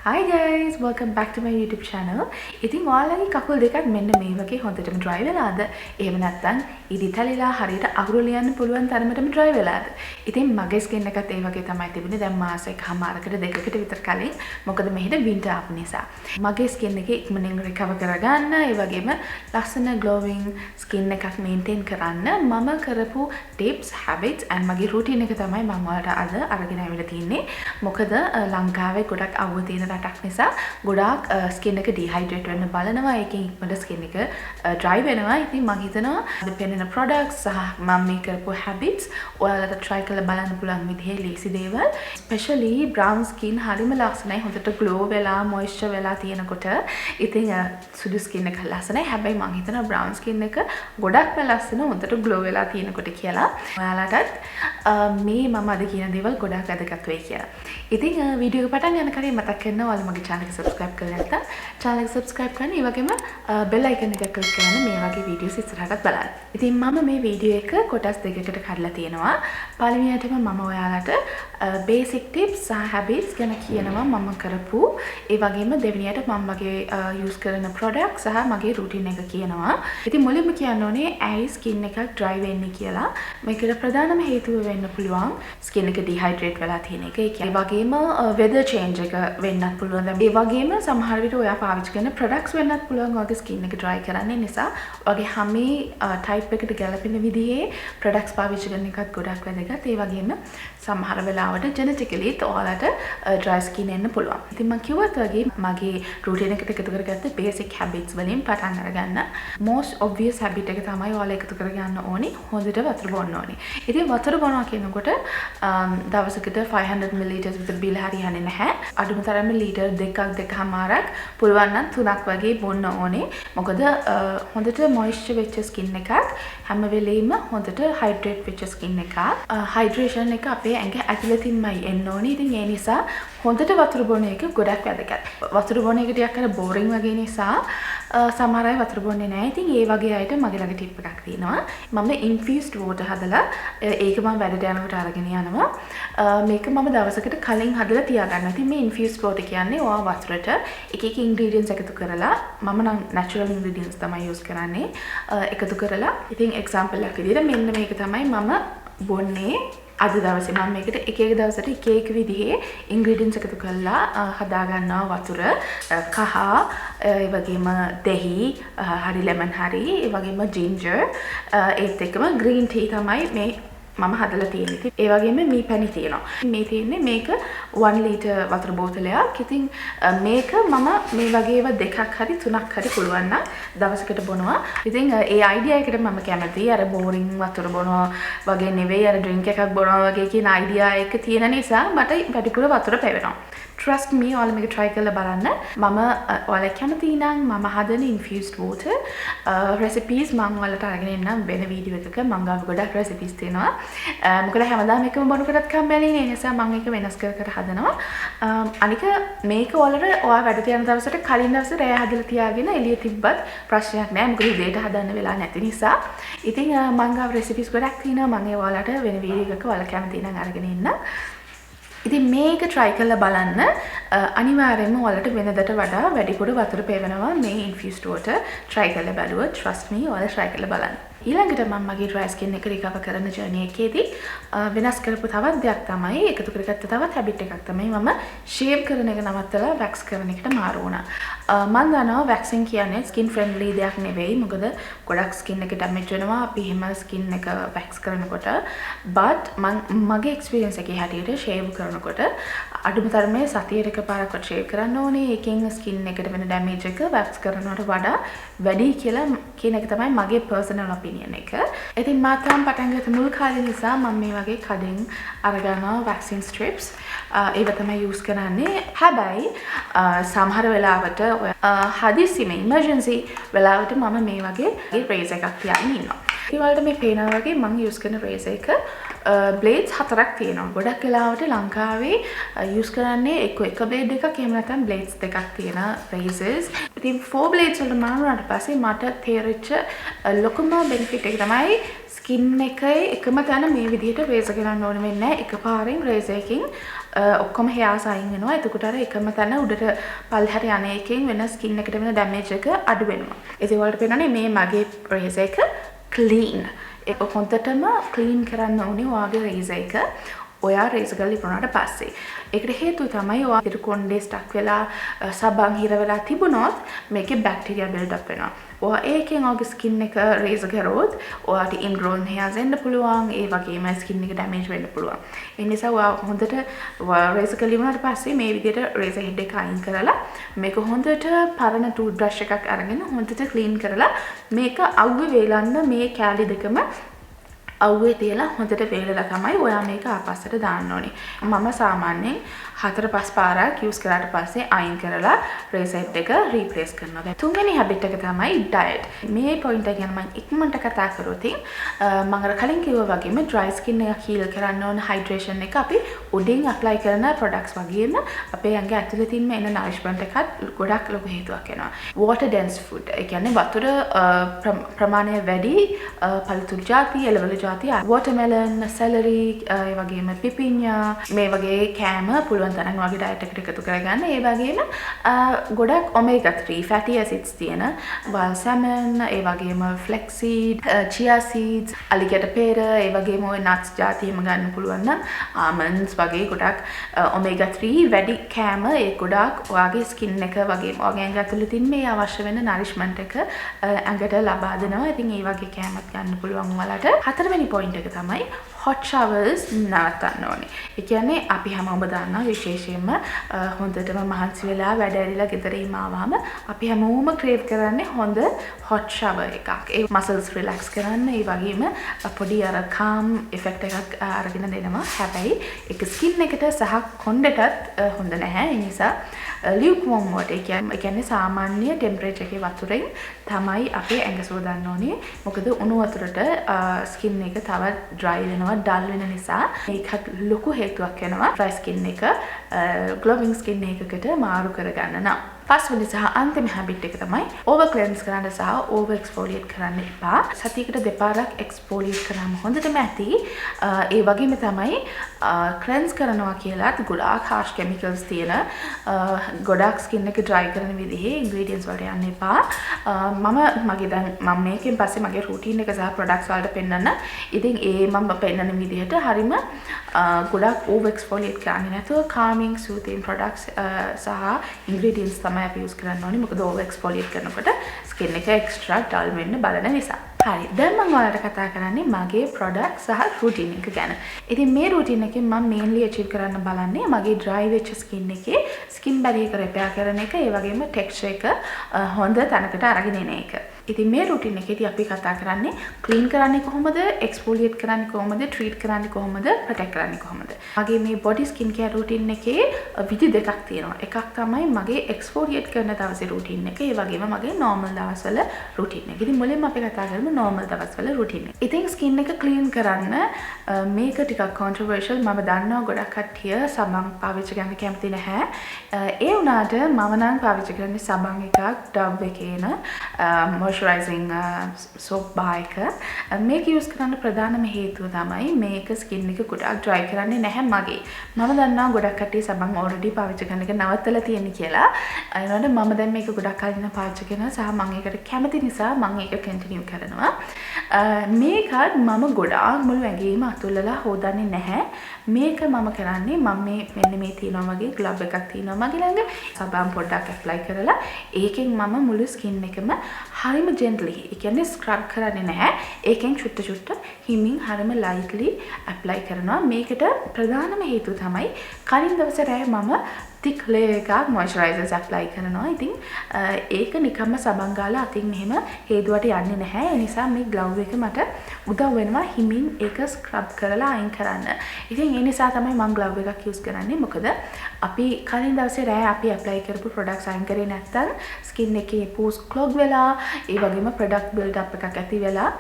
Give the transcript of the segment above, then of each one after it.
Hi guys, welcome back to my YouTube channel. ඉතින් ඔයාලගේ කකුල් දෙකත් මෙන්න මේ වගේ හොඳටම dry වෙලාද? එහෙම නැත්නම් ඉදිතලිලා හරියට අගුරු ලියන්න පුළුවන් තරමටම dry වෙලාද? ඉතින් මගේ skin එකත් ඒ වගේ තමයි තිබුණේ. දැන් මාසෙකමාරකට දෙකකට විතර කලින්. මොකද මෙහෙට winter up නිසා. මගේ skin එක ඉක්මනින් recover කරගන්න, ඒ වගේම ලස්සන glowing skin එකක් maintain කරන්න මම කරපු tips, habits and මගේ routine එක තමයි මම ඔයාලට අද අරගෙන ආවිලා තින්නේ. මොකද ලංකාවේ ගොඩක් අවුව තියෙන රටක් නිසා ගොඩාක් ස්කින් එක ඩිහයිඩ්‍රේට් වෙන්න බලනවා. ඒකෙන් ඉක්මනට ස්කින් එක ඩ්‍රයි වෙනවා. ඉතින් මම හිතනවා දෙපෙන්නන ප්‍රොඩක්ට්ස් සහ මම මේ කරපු හැබිට්ස් ඔයාලට try කරලා බලන්න පුළුවන් විදිහේ ලේසි දේවල්. especially brown skin හරිම ලස්සනයි. හොඳට glow වෙලා moisture වෙලා තියෙනකොට ඉතින් සුදු skin එක ලස්සනයි. හැබැයි මම හිතනවා brown skin එක ගොඩක්ම ලස්සන හොඳට glow වෙලා තියෙනකොට කියලා. ඔයාලටත් මේ මම අද කියන දේවල් ගොඩක් වැදගත් වෙයි කියලා. ඉතින් වීඩියෝ එක පටන් යන කලින් මතක් කරනවා ඔයාලා මගේ channel එක subscribe කරලා නැත්නම් channel එක subscribe කරන්න. ඒ වගේම bell icon එක click කරන්න මේ වගේ වීඩියෝස් ඉස්සරහටත් බලන්න. ඉතින් මම මේ වීඩියෝ එක කොටස් දෙකකට කඩලා තියෙනවා. පළවෙනියටම මම ඔයාලට basic tips සහ habits ගැන කියනවා මම කරපු. ඒ වගේම දෙවෙනියට මම මගේ use කරන products සහ මගේ routine එක කියනවා. ඉතින් මුලින්ම කියන්න ඕනේ ඇයි skin එකක් dry වෙන්නේ කියලා. මේකට ප්‍රධානම හේතුව වෙන්න පුළුවන් skin එක dehydrate වෙලා තියෙන එක. ඒ වගේම weather change එක වෙන්නත් පුළුවන්. ඒ වගේම සමහර විට ඔයා පාවිච්චි කරන products වෙන්නත් පුළුවන් ඔයාගේ skin එක dry කරන්නේ නිසා ඔයාගේ හැමේ type එකට ගැලපෙන විදිහේ products පාවිච්චි කරන එකත් ගොඩක් වැදගත්. ඒ වගේම සමහර වෙලාවට genetically ඔයාලට dry skin එන්න පුළුවන්. ඉතින් මම කිව්වත් වගේ මගේ routine එකට එකතු කරගත්ත basic habits වලින් පටන් අරගන්න. most obvious habit එක තමයි ඔයාලා එකතු කරගන්න ඕනේ. හොඳට වතුර බොන්න ඕනේ. ඉතින් වතුර බොනවා කියනකොට දවසකට 500 ml විතර බීලා හරියන්නේ නැහැ. අඩුම තරමේ ලීටර් දෙකමාරක් පුළුවන් නම් 3ක් වගේ බොන්න ඕනේ. මොකද හොඳට moisture වෙච්ච skin එකක් හැම වෙලෙම හොඳට hydrate වෙච්ච skin එකක්. hydration එක අපේ ඇඟ ඇතුළතින්මයි එන්න ඕනේ. ඉතින් ඒ නිසා හොඳට වතුර බොන එක ගොඩක් වැදගත්. වතුර බොන එක ටිකක් අර boring වගේ නිසා සමහර අය වතුර බොන්නේ නැහැ. ඉතින් ඒ වගේ අයට මගේ ළඟ ටිප් එකක් තියෙනවා. මම infused water හදලා ඒක මම වැඩට යනකොට අරගෙන යනවා. මේක මම දවසකට කලින් හදලා තියාගන්නවා. ඉතින් මේ infused water කියන්නේ ඔයා වතුරට එක එක ingredients එකතු කරලා මම නම් natural ingredients තමයි use කරන්නේ. එකතු කරලා ඉතින් example එකක් විදිහට මෙන්න මේක තමයි මම බොන්නේ. අද දවසේ මම මේකට එක එක දවසට එක එක විදිහේ ingredients එකතු කරලා හදා ගන්නවා. වතුර, කහ, ඒ වගේම දෙහි, හරි lemon හරි, ඒ වගේම ginger, ඒත් එක්කම green tea තමයි මේ මම හදලා තියෙන්නේ. ඒ වගේම මී පැණි තියෙනවා. මේ තියෙන්නේ මේක 1 ලීටර් වතුර බෝතලයක්. ඉතින් මේක මම මේ වගේව දෙකක් හරි තුනක් හරි පුළුවන් නම් දවසකට බොනවා. ඉතින් ඒ අයිඩියා එකට මම කැමතියි. අර බෝරින් වතුර බොනවා වගේ නෙවෙයි, අර ඩ්‍රින්ක් එකක් බොනවා වගේ කියන අයිඩියා එක තියෙන නිසා මට වැඩිපුර වතුර පැවෙනවා. Trust me, ඔයාලා මේක try කරලා බලන්න. මම ඔයාලා කැමති නම් මම හදන infused water recipes මම ඔයාලට අරගෙන එන්නම් වෙන වීඩියෝ එකක. මම ගාව ගොඩක් recipes තියෙනවා. මොකද හැමදාම එකම බොනකොටත් කම්මැලි නේ. ඒ නිසා මම ඒක වෙනස් කර කර හදනවා. අනික මේක ඔයාලට ඔයා වැඩට යන දවසට කලින් දවසේ රෑ හදලා තියාගෙන එළිය තිබ්බත් ප්‍රශ්නයක් නෑ. මොකද උදේට හදන්න වෙලා නැති නිසා. ඉතින් මම ගාව recipes ගොඩක් තියෙනවා. මම ඒ ඔයාලට වෙන වීඩියෝ එකක ඔයාලා කැමති නම් අරගෙන එන්නම්. ඉතින් මේක try කරලා බලන්න. අනිවාර්යයෙන්ම ඔයාලට වෙනදට වඩා වැඩිපුර වතුර පෙවෙනවා මේ infused water try කරලා බලුවොත්. trust me, ඔයාලා try කරලා බලන්න. ඊළඟට මම මගේ dry skin එක recover කරන journey එකේදී වෙනස් කරපු තවත් දෙයක් තමයි එකතු කරගත්ත තවත් habit එකක් තමයි මම shave කරන එක නවත්තලා wax කරන එකට මාරු වුණා. මම දන්නවා waxing කියන්නේ skin friendly දෙයක් නෙවෙයි. මොකද ගොඩක් skin එක damage වෙනවා අපි එහෙම skin එක wax කරනකොට. but මගේ experience එකේ හැටියට shave කරනකොට අඩුම තරමේ සතියට එකපාරක් shave කරන්න ඕනේ. ඒකෙන් skin එකට වෙන damage එක wax කරනවට වඩා වැඩි කියලා කියන එක තමයි මගේ personal opinion එක. ඉතින් මම තාම පටන් ගත්ත මුල් කාලේ නිසා මම මේ වගේ කඩෙන් අරගන්නවා waxing strips. ඒව තමයි use කරන්නේ. හැබැයි සමහර වෙලාවට හදිස්සියෙම emergency වෙලාවට මම මේ වගේ razor එකක් තියාගෙන ඉන්නවා. ඒ වලට මේ පේනවා වගේ මම use කරන razor එක බ්ලේඩ්ස් 4ක් තියෙනවා. ගොඩක් වෙලාවට ලංකාවේ යූස් කරන්නේ එක බ්ලේඩ් එකක් එහෙම නැත්නම් බ්ලේඩ්ස් දෙකක් තියෙන රේසර්ස්. ඉතින් 4 බ්ලේඩ්ස් වලට මාරුනාට පස්සේ මට තේරිච්ච ලොකුම බෙනිෆිට් එක තමයි ස්කින් එකේ එකම තැන මේ විදිහට රේසර් කරන්න ඕන වෙන්නේ නැහැ. එකපාරින් රේසර් එකකින් ඔක්කොම හේයාස් අයින් වෙනවා. එතකොට අර එකම තැන උඩට පල්ලෙහාට යන එකෙන් වෙන ස්කින් එකට වෙන ඩැමේජ් එක අඩු වෙනවා. ඒ වලට පේනනේ මේ මගේ රේසර් එක ක්ලීන්. ඒක හොඳටම ක්ලීන් කරන්න ඕනේ ඔයාගේ රේසර් එක. ඔයා රේසර් කරලා ඉවරනට පස්සේ. ඒකට හේතුව තමයි ඔයාගේ කොණ්ඩේ ස්ටක් වෙලා සබන් හිර වෙලා තිබුණොත් මේකේ බැක්ටීරියා බිල්ඩ් අප් වෙනවා. ඔයා ඒකෙන් ඔයාගේ ස්කින් එක රේසර් කරොත් ඔයාට ඉන්ග්‍රෝන් හේයර්ස් එන්න පුළුවන්. ඒ වගේම ස්කින් එක ඩැමේජ් වෙන්න පුළුවන්. ඒ නිසා ඔයා හොඳට රේසර් කරලා ඉවරනට පස්සේ මේ විදිහට රේසර් හෙඩ් එක අයින් කරලා මේක හොඳට පරණ ටූත් බ්‍රෂ් එකක් අරගෙන හොඳට ක්ලීන් කරලා මේක අවුවේ වේලන්න මේ කෑලි දෙකම අවුවේ තියලා හොඳට වේලලා තමයි ඔයා මේක ආපස්සට දාන්න ඕනේ. මම සාමාන්‍යයෙන් 4-5 පාරක් යූස් කරාට පස්සේ අයින් කරලා රේසර් එක රීප්ලේස් කරනවා. තුන්වෙනි හැබිට් එක තමයි ඩයට්. මේ පොයින්ට් එක ගැන මම ඉක්මනට කතා කරොත් මම අර කලින් කිව්වා වගේම ඩ්‍රයි ස්කින් එක හීල් කරන්න ඕන හයිඩ්‍රේෂන් එක අපි උඩින් ඇප්ලයි කරන ප්‍රොඩක්ට්ස් වගේම අපේ ඇඟ ඇතුලේ තියෙන එන නරිෂ්මන්ට් එකත් ගොඩක් ලොකු හේතුවක් වෙනවා. water dense food. ඒ කියන්නේ වතුර ප්‍රමාණය වැඩි පළතුරු ಜಾති, එළවලු ಜಾති, watermelon, celery, ඒ වගේම පිපිඤ්ඤා මේ වගේ කෑම පුළුවන් තරම් වගේ ඩයට් එකට එකතු කරගන්න. ඒ වගේම ගොඩක් omega 3 fatty acids තියෙන wild salmon, ඒ වගේම flaxseed, chia seeds, alligator pear, ඒ වගේම ඔය nuts ಜಾති එහෙම ගන්න පුළුවන් නම් almonds වගේ ගොඩක් omega 3 වැඩි කෑම ඒ ගොඩක් ඔයාගේ ස්කින් එක වගේම ඔයාගේ ඇඟ ඇතුලේ තියෙන මේ අවශ්‍ය වෙන nourishment එක ඇඟට ලබා දෙනවා. ඉතින් ඒ වගේ කෑමක් ගන්න පුළුවන් ඔයාලට. හතරවෙනි පොයින්ට් එක තමයි hot showers නවත්තන්න ඕනේ. ඒ කියන්නේ අපි හැමෝම දන්නවා විශේෂයෙන්ම හොඳටම මහන්සි වෙලා වැඩ ඇරිලා ගෙදර ආවම අපි හැමෝම ක්‍රේව් කරන්නේ හොඳ hot shower එකක්. ඒ muscles relax කරන්න, ඒ වගේම පොඩි අර calm effect එකක් අරගෙන දෙනවා. හැබැයි ඒක skin එකට සහ කොණ්ඩෙටත් හොඳ නැහැ. ඒ නිසා lukewarm water කියන්නේ සාමාන්‍ය temperature එකේ වතුරෙන් තමයි අපි ඇඟ සෝදන්න ඕනේ. මොකද උණු වතුරට skin එක තවත් dry වෙනවා, dull වෙන නිසා ඒකත් ලොකු හේතුවක් වෙනවා dry skin එක glowing skin එකකට මාරු කරගන්න නම්. පස්වෙනි සහ අන්තිම හැබිට් එක තමයි over cleanse කරන්න සහ over exfoliate කරන්න එපා. සතියකට දෙපාරක් exfoliate කරාම හොඳටම ඇති. ඒ වගේම තමයි cleanse කරනවා කියලාත් ගොඩාක් harsh chemicals තියෙන ගොඩාක් skin එක dry කරන විදිහේ ingredients වලට යන්න එපා. මම මේකෙන් පස්සේ මගේ routine එක සහ products වලට පෙන්නන්න. ඉතින් ඒ මම පෙන්නන විදිහට හරිම ගොඩාක් over exfoliate කරන්නේ නැතුව calming soothing products සහ ingredients තමයි අපි use කරන්න ඕනේ. මොකද over exfoliate කරනකොට skin එක extra dull වෙන්න බලන නිසා. හරි. දැන් මම ඔයාලට කතා කරන්නේ මගේ product සහ routine එක ගැන. ඉතින් මේ routine එකෙන් මම mainly achieve කරන්න බලන්නේ මගේ dry වෙච්ච skin එකේ skin barrier එක repair කරන එක, ඒ වගේම texture එක හොඳ තැනකට අරගෙන එන එක. ඉතින් මේ routine එකේදී අපි කතා කරන්නේ clean කරන්නේ කොහොමද, exfoliate කරන්නේ කොහොමද, treat කරන්නේ කොහොමද, protect කරන්නේ කොහොමද. මගේ මේ body skin care routine එකේ විදි දෙකක් තියෙනවා. එකක් තමයි මගේ exfoliate කරන දවසේ routine එක, ඒ වගේම මගේ normal දවස්වල routine එක. ඉතින් මුලින්ම අපි කතා කරමු normal දවස්වල routine එක. ඉතින් skin එක clean කරන්න මේක ටිකක් controversial. මම දන්නවා ගොඩක් කට්ටිය සබන් පාවිච්චි කරන්න කැමති නැහැ. ඒ වුණාට මම නම් පාවිච්චි කරන්නේ සබන් එකක් Dove එකේන moisturizing soap bar එක. මේක use කරන්න ප්‍රධානම හේතුව තමයි මේක skin එක ගොඩක් dry කරන්නේ නැහැ මගේ. මම දන්නවා ගොඩක් කට්ටිය සබන් already පාවිච්චි කරන එක නවත්තලා තියෙන කියලා. ඒ වුණාට මම දැන් මේක ගොඩක් කලින් පාවිච්චි කරනවා සහ මම ඒකට කැමති නිසා මම ඒක continue කරනවා. මේකත් මම ගොඩාක් මුළු ඇඟේම අතුල්ලලා හොදන්නේ නැහැ. මේක මම කරන්නේ මම මෙන්න මේ තියෙනවා වගේ glove එකක් තියෙනවා මගේ ළඟ. සබන් පොඩ්ඩක් apply කරලා ඒකෙන් මම මුළු skin එකම හරිම gently, ඒ කියන්නේ scrub කරන්නේ නැහැ. ඒකෙන් චුට්ට හිමින් හරිම lightly apply කරනවා. මේකට ප්‍රධානම හේතුව තමයි කලින් දවසේ රැය මම thick layer එකක් moisturizers apply කරනවා. ඉතින් ඒක නිකම්ම සබන් ගාලා අතින් මෙහෙම හේදුවට යන්නේ නැහැ. ඒ නිසා මේ glove එක මට උදව් වෙනවා හිමින් ඒක scrub කරලා අයින් කරන්න. ඉතින් ඒ නිසා තමයි මම glove එකක් use කරන්නේ. මොකද අපි කලින් දවසේ රෑ අපි apply කරපු products අයින් කරේ නැත්නම් skin එකේ pores clog වෙලා ඒ වගේම product build up එකක් ඇති වෙලා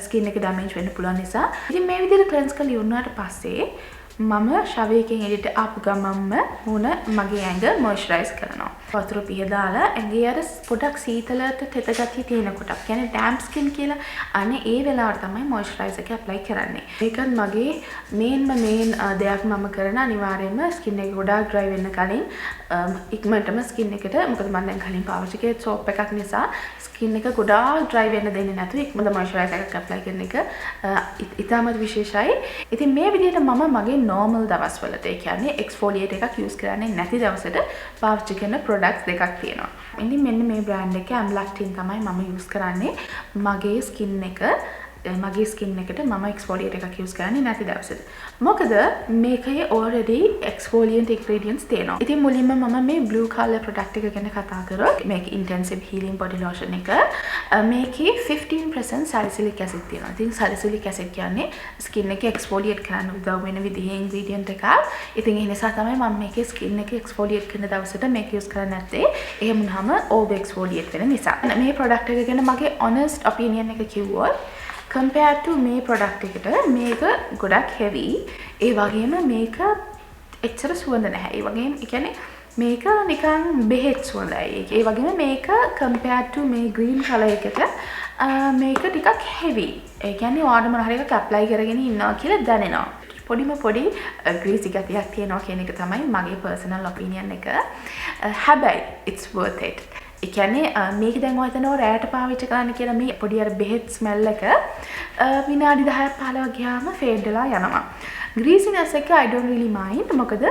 skin එක damage වෙන්න පුළුවන් නිසා. ඉතින් මේ විදිහට cleanse කරලා ඉවරනාට පස්සේ මම ශවයකින් එළියට ආපු ගමන්ම මුණ මගේ ඇඟ මොයිස්චරයිස් කරනවා. වතුර පිහ දාලා ඇඟේ අර පොඩක් සීතලට තෙත ගතිය තියෙනකොට කියන්නේ ඩැම්ප් ස්කින් කියලා අනේ ඒ වෙලාවට තමයි මොයිස්චරයිසර් එක ඇප්ලයි කරන්නේ. ඒකත් මගේ මේන් දෙයක් මම කරන අනිවාර්යයෙන්ම ස්කින් එක ගොඩාක් ඩ්‍රයි වෙන්න කලින් ඉක්මනටම ස්කින් එකට මොකද මම දැන් කලින් පාවිච්චි කරේ සෝප් එකක් නිසා ස්කින් එක ගොඩාක් ඩ්‍රයි වෙන්න දෙන්නේ නැතුව ඉක්මනට මොයිස්චරයිසර් එකක් ඇප්ලයි කරන එක ඉතාමත් විශේෂයි. ඉතින් මේ විදිහට මම මගේ normal දවස්වලට ඒ කියන්නේ exfoliate එකක් use කරන්නේ නැති දවසට පාවිච්චි කරන products දෙකක් තියෙනවා. ඉතින් මෙන්න මේ brand එකේ Amlactin තමයි මම use කරන්නේ මගේ skin එකට මම exfoliate එකක් use කරන්නේ නැති දවසට. මොකද මේකේ already exfoliant ingredients තියෙනවා. ඉතින් මුලින්ම මම මේ blue color product එක ගැන කතා කරොත් මේක intensive healing body lotion එක. මේකේ 15% salicylic acid තියෙනවා. ඉතින් salicylic acid කියන්නේ skin එක exfoliate කරන්න උදව් වෙන විදිහේ ingredient එකක්. ඉතින් ඒ නිසා තමයි මම මේකේ skin එක exfoliate කරන දවසට මේක use කරන්නේ නැත්තේ. එහෙම වුණාම over exfoliate වෙන නිසා. මේ product එක ගැන මගේ honest opinion එක කිව්වොත් compared to මේ product එකට මේක ගොඩක් heavy. ඒ වගේම මේක එච්චර සුවඳ නැහැ. ඒ වගේම ඒ කියන්නේ මේක නිකන් බෙහෙත් සුවඳයි. ඒ වගේම මේක compared to මේ green color එකට මේක ටිකක් heavy. ඒ කියන්නේ ඔයාලට මොන හරි එකක් apply කරගෙන ඉන්නවා කියලා දැනෙනවා. පොඩි greasy ගතියක් තියෙනවා කියන එක තමයි මගේ personal opinion එක. හැබැයි it's worth it. ඒ කියන්නේ මේක දැන් ඔය හිතනවා රැයට පාවිච්චි කරන්න කියලා මේ පොඩි අර බෙහෙත් ස්මෙල් එක විනාඩි 10ක් 15ක් ගියාම ෆේඩ් වෙලා යනවා. greasiness එක I don't really mind. මොකද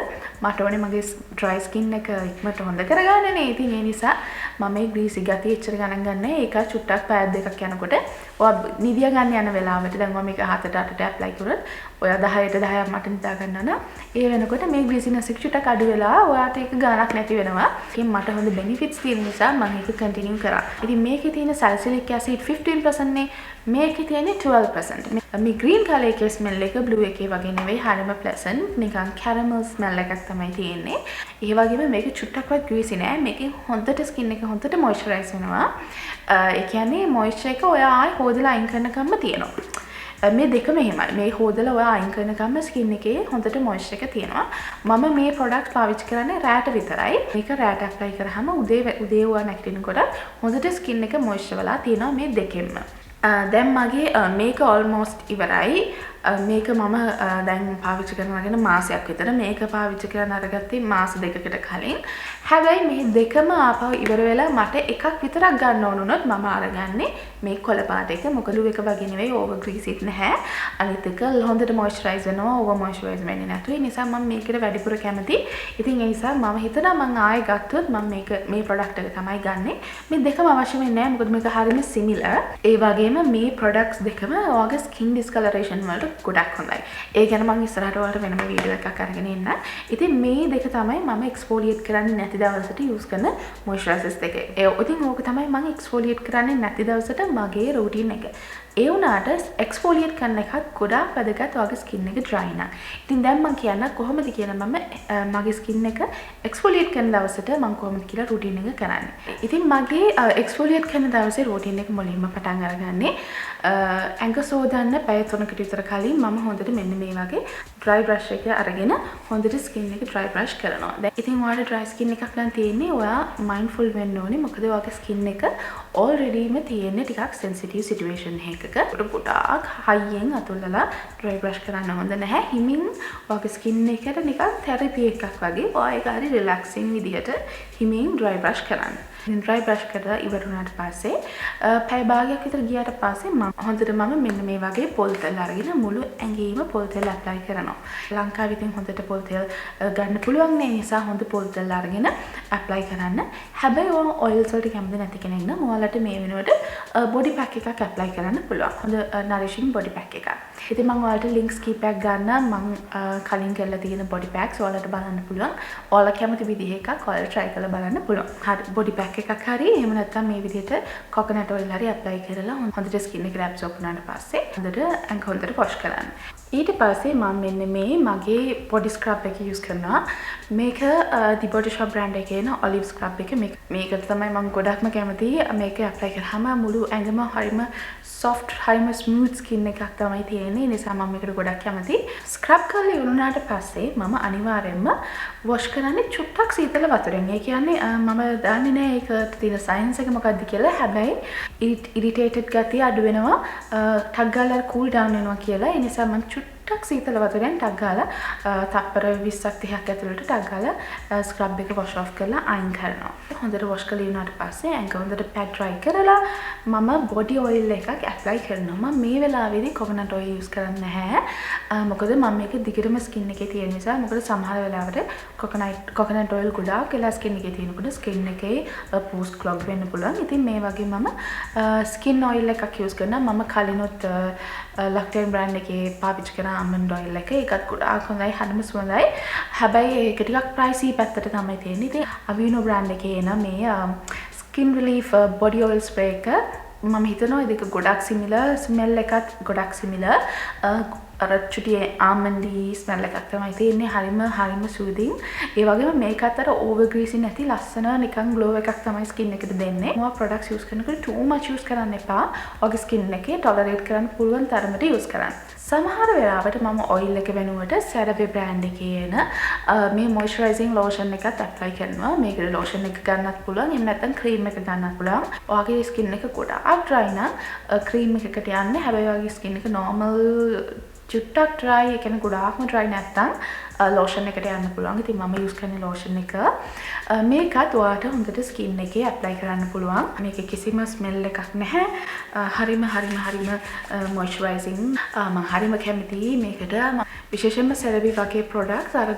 මට ඕනේ මගේ dry skin එක ඉක්මනට හොඳ කරගන්න නේ. ඉතින් ඒ නිසා මම මේ greasy ගතිය එච්චර ගණන් ගන්නෑ. ඒක චුට්ටක් පැය දෙකක් යනකොට ඔයා නිදිය ගන්න යන වෙලාවට දැන් මම මේක 7ට 8ට apply කරොත් ඔයා 10ට 10ක් මට නිදා ගන්න නම් ඒ වෙනකොට මේ greasiness එක චුට්ටක් අඩු වෙලා ඔයාට ඒක ගාණක් නැති වෙනවා. ඒකෙන් මට හොඳ benefits තියෙන නිසා මම ඒක continue කරා. ඉතින් මේකේ තියෙන salicylic acid 15% නේ. මේකේ තියෙන්නේ 12%. මේ green color එකේ smell එක blue එකේ වගේ නෙවෙයි. හරිම pleasant නිකන් caramel smell එකක් තමයි තියෙන්නේ. ඒ වගේම මේක චුට්ටක්වත් greasy නෑ. මේකෙන් හොඳට skin එක හොඳට moisturize වෙනවා. ඒ කියන්නේ moisture එක ඔයා ආයි හොදලා අයින් කරනකම්ම තියෙනවා. මේ දෙකම එහෙමයි. මේ හොදලා ඔයා අයින් කරනකම්ම skin එකේ හොඳට moisture එක තියෙනවා. මම මේ product පාවිච්චි කරන්නේ රැට විතරයි. මේක රැට apply කරාම උදේ ඔයා නැගිටිනකොට හොඳට skin එක moisture වෙලා තියෙනවා මේ දෙකෙන්ම. දැන් මගේ මේක almost ඉවරයි. මේක මම දැන් පාවිච්චි කරනගෙන මාසයක් විතර මේක පාවිච්චි කරන අරගත්තේ මාස දෙකකට කලින්. හැබැයි මේ දෙකම ආපහු ඉවර වෙලා මට එකක් විතරක් ගන්න ඕන වුණොත් මම අරගන්නේ මේ කොළ පාට එක. මොකද එක වගේ නෙවෙයි over greasyත් නැහැ. අනිත් එක හොඳට moisturize වෙනවා over moisturize වෙන්නේ නැතු. ඒ නිසා මම මේකට වැඩිපුර කැමති. ඉතින් ඒ නිසා මම හිතනවා මම ආයෙ ගත්තොත් මම මේ product එක තමයි ගන්නෙ. මේ දෙකම අවශ්‍ය වෙන්නේ නැහැ. මොකද මේක හරියම similar. ඒ වගේම මේ products දෙකම ඔයාගේ skin discoloration වලට ගොඩක් හොඳයි. ඒ ගැන මම ඉස්සරහට ඔයාලට වෙනම වීඩියෝ එකක් අරගෙන එන්න. ඉතින් මේ දෙක තමයි මම exfoliate කරන්නේ නැති දවසට use කරන moisturizers දෙක. ඉතින් ඕක තමයි මම exfoliate කරන්නේ නැති දවසට මගේ routine එක. ඒ වුණාට exfoliate කරන එකත් ගොඩාක් වැදගත් ඔයාගේ skin එක dry නම්. ඉතින් දැන් මම කියන්න කොහොමද කියලා මම මගේ skin එක exfoliate කරන දවසට මම කොහොමද කියලා routine එක කරන්නේ. ඉතින් මගේ exfoliate කරන දවසේ routine එක මුලින්ම පටන් අරගන්නේ ඇඟ සෝදන්න පැය 3කට විතර කලින් මම හොඳට මෙන්න මේ වගේ dry brush එක අරගෙන හොඳට skin එක dry brush කරනවා. දැන් ඉතින් ඔයාලට dry skin එකක් නම් තියෙන්නේ ඔයා mindful වෙන්න ඕනේ. මොකද ඔයාගේ skin එක alreadyම තියෙන්නේ ටිකක් sensitive situation එකක. ගොඩක් හයියෙන් අතුල්ලලා dry brush කරන්න හොඳ නැහැ. හිමින් ඔයාගේ skin එකට නිකන් therapy එකක් වගේ ඔයා ඒක හරි relaxing විදිහට හිමින් dry brush කරන්න. ඉතින් dry brush කරලා ඉවර වුණාට පස්සේ පැය භාගයක් විතර ගියාට පස්සේ මම හොඳට මෙන්න මේ වගේ පොල් තෙල් අරගෙන මුළු ඇඟේම පොල් තෙල් apply කරනවා. කරනවා. ලංකාවේ ඉතින් හොඳට පොල් තෙල් ගන්න පුළුවන් නේ නිසා හොඳ පොල් තෙල් අරගෙන ඇප්ලයි කරන්න. හැබැයි ඔය ඔයිල්ස් වලට කැමති නැති කෙනෙක් නම් ඔයාලට මේ වෙනුවට බොඩි පැක් එකක් ඇප්ලයි කරන්න පුළුවන්. හොඳ නරිෂින් බොඩි පැක් එකක්. ඉතින් මම ඔයාලට ලින්ක්ස් කීපයක් ගන්න මම කලින් කරලා තියෙන බොඩි පැක්ස් ඔයාලට බලන්න පුළුවන්. ඔයාලා කැමති විදිහ එකක් ඔයාලා try කරලා බලන්න පුළුවන්. හරි බොඩි පැක් එකක් හරි එහෙම නැත්නම් මේ විදිහට කොකනට් ඔයිල් හරි ඇප්ලයි කරලා හොඳට ස්කින් එක ඇබ්සෝබ් වුණාට පස්සේ හොඳට ඇඟ හොඳට වොෂ් කරන්න. ඊට පස්සේ මම මෙන්න මේ මගේ බොඩි ස්ක්‍රබ් එක යූස් කරනවා. මේක The Body Shop brand එකේ න ඔලිව් ස්ක්‍රබ් එක. මේකට තමයි මම ගොඩක්ම කැමති. මේක ඇප්ලයි කරාම මුළු ඇඟම හරිම soft හරිම smooth skin එකක් තමයි තියෙන්නේ. ඒ නිසා මම මේකට ගොඩක් කැමති. ස්ක්‍රබ් කරලා ඉවරුනාට පස්සේ මම අනිවාර්යෙන්ම වොෂ් කරන්නේ චුට්ටක් සීතල වතුරෙන්. ඒ කියන්නේ මම දන්නේ නැහැ ඒකට තියෙන සයන්ස් එක මොකක්ද කියලා. හැබැයි ඉරිටේටඩ් ගතිය අඩු වෙනවා. ටක් ගාලා කූල් ඩවුන් වෙනවා කියලා. ඒ නිසා මම ටක් සීතල වතුරෙන් ටක් ගාලා තප්පර 20ක් 30ක් ඇතුළත ටක් ගාලා ස්ක්‍රබ් එක වොෂ් ඔෆ් කරලා අයින් කරනවා. හොඳට වොෂ් කරලා ඉවරනාට පස්සේ ඇඟ හොඳට පැඩ් ඩ්‍රයි කරලා මම බොඩි ඔයිල් එකක් ඇප්ලයි කරනවා. මම මේ වෙලාවේදී කොකනට් ඔයිල් යූස් කරන්නේ නැහැ. මොකද මම මේක දිගටම ස්කින් එකේ තියෙන නිසා. මොකද සමහර වෙලාවට කොකනට් ඔයිල් ගොඩාක් වෙලා ස්කින් එකේ තියෙනකොට ස්කින් එකේ පෝස්ට් ක්ලොග් වෙන්න පුළුවන්. ඉතින් මේ වගේ මම ස්කින් ඔයිල් එකක් යූස් කරනවා. මම කලිනුත් ලක්ටර්න් බ්‍රෑන්ඩ් එකේ පාවිච්චි කරා almond oil එක. ඒකත් ගොඩාක් හොඳයි, හරිම සුවඳයි. හැබැයි ඒක ටිකක් pricey පැත්තට තමයි තියෙන්නේ. ඉතින් Aveeno brand එකේ එන මේ skin relief body oil spray එක මම හිතනවා ඒක ගොඩක් similar, smell එකත් ගොඩක් similar. අර චුටි ආමන්ඩි ස්මෙල් එකක් තමයි තියෙන්නේ. හරිම සූදින්. ඒ වගේම මේකත් අර ඕවර් ග්‍රීසි නැති ලස්සන නිකන් ග්ලෝ එකක් තමයි ස්කින් එකට දෙන්නේ. මොනවා ප්‍රොඩක්ට්ස් යූස් කරනකොට too much යූස් කරන්න එපා. ඔයගේ ස්කින් එකේ ටොලරේට් කරන්න පුළුවන් තරමට යූස් කරන්න. සමහර වෙලාවට මම ඔයිල් එක වෙනුවට CeraVe brand එකේ එන මේ moisturizing lotion එකත් ඇප්ලයි කරනවා. මේකට lotion එක ගන්නත් පුළුවන්. එහෙම නැත්නම් cream එක ගන්නත් පුළුවන්. ඔයගේ ස්කින් එක ගොඩාක් dry නම් cream එකකට යන්නේ. හැබැයි ඔයගේ ස්කින් එක normal චුට්ටක් dry, ඒ කියන්නේ ගොඩාක්ම dry නැත්තම් lotion එකට යන්න පුළුවන්. ඉතින් මම use කරන lotion එක මේකත් ඔයාලට හොඳට skin එකේ apply කරන්න පුළුවන්. මේකේ කිසිම smell එකක් නැහැ. හරිම moisturizing. මම හරිම කැමතියි මේකට. විශේෂයෙන්ම CeraVe වගේ products අර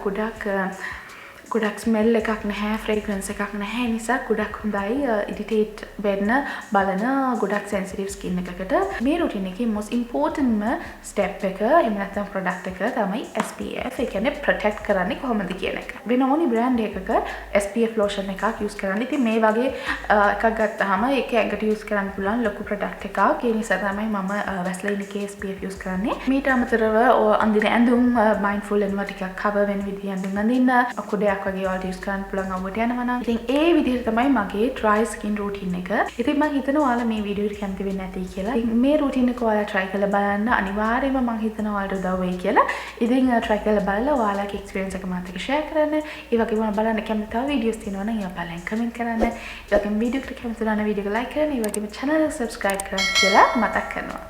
ගොඩක් ස්මෙල් එකක් නැහැ, ෆ්‍රේග්‍රන්ස් එකක් නැහැ. නිසා ගොඩක් හොඳයි ඉරිටේට් වෙන්න බලන ගොඩක් සෙන්සිටිව් ස්කින් එකකට. මේ රුටින් එකේ most important ස්ටෙප් එක එහෙම නැත්නම් ප්‍රොඩක්ට් එක තමයි SPF. ඒ කියන්නේ ප්‍රොටෙක්ට් කරන්නේ කොහොමද කියන එක. වෙන ඕනි බ්‍රෑන්ඩ් එකක SPF lotion එකක් යූස් කරන්න. ඉතින් මේ වගේ එකක් ගත්තාම ඒක ඇඟට යූස් කරන්න පුළුවන් ලොකු ප්‍රොඩක්ට් එකක්. ඒ නිසා තමයි මම Vaseline එකේ SPF යූස් කරන්නේ. මීට අමතරව අඳින ඇඳුම් mindful වෙනවා ටිකක් cover වෙන විදිහ ඇඳුම් අඳින්න. අකුඩයක් වගේ ඔයාලට යූස් කරන්න පුළුවන් අවුවට යනවා නම්. ඉතින් ඒ විදිහට තමයි මගේ dry skin routine එක. ඉතින් මම හිතනවා ඔයාලා මේ වීඩියෝ එක කැමති වෙන්නේ නැති කියලා. ඉතින් මේ routine එක ඔයාලා try කරලා බලන්න. අනිවාර්යයෙන්ම මම හිතනවා ඔයාලට උදව් වෙයි කියලා. ඉතින් try කරලා බලලා ඔයාලගේ experience එක මාත් එක්ක share කරන්න. ඒ වගේම ඔයාලා බලන්න කැමති තව videos තියෙනවා නම් ඒවා බලන්න comment කරන්න. ඒ වගේම video එකට කැමති නම් video එක like කරන්න. ඒ වගේම channel එක subscribe කරන්න කියලා මතක් කරනවා.